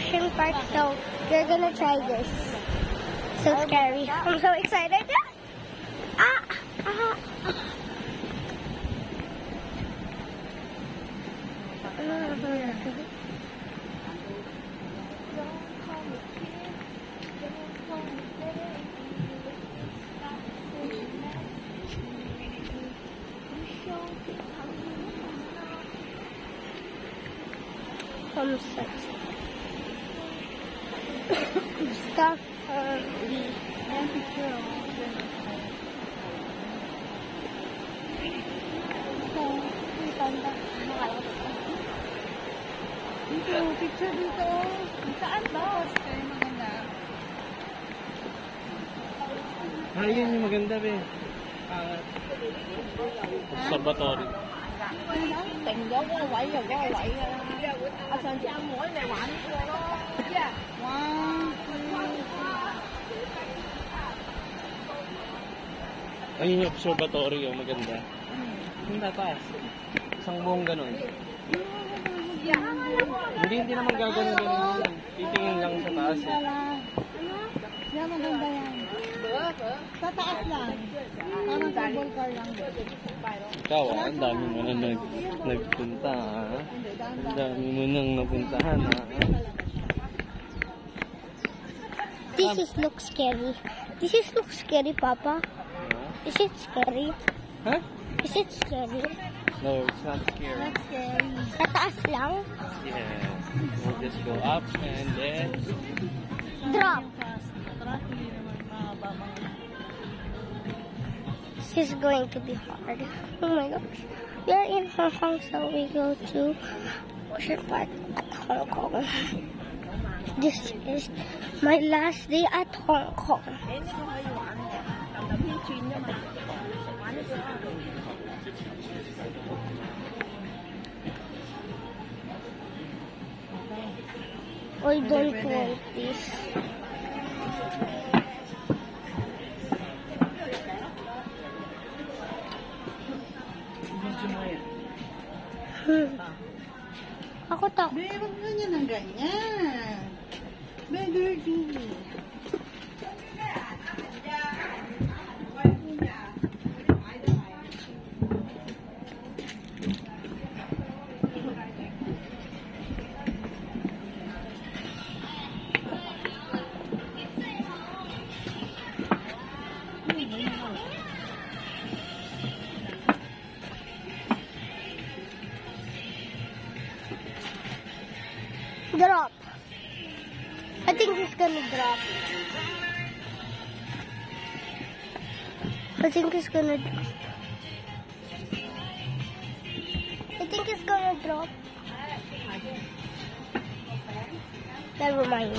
ocean park, so we're gonna try this. So scary. I'm so excited. Ah! Ah! Stuff picture dito. Saan ba? Yun yung maganda, be. Observatory. Ayun yung observatory, yung maganda. Yung tataas. Isang buong ganun. Hindi naman gagawin. Titingin lang sa taas. Yan, maganda yan. Sa taas lang. Parang cable car lang. Ikaw, ang dami mo na nagpunta, ha? Ang dami mo nang napuntahan, ha? This looks scary. This looks scary, Papa. Is it scary? Huh? Is it scary? No, it's not scary. Not scary. Sa taas lang? Yeah. We'll just go up and then Drop. This is going to be hard. Oh my gosh. We are in Hong Kong, so we go to Ocean Park at Hong Kong. This is my last day at Hong Kong. I don't want this. Ako tak. Be, wag ganyan ng ganyan. Be, dirty. Drop. I think it's gonna drop. I think it's gonna drop. Never mind.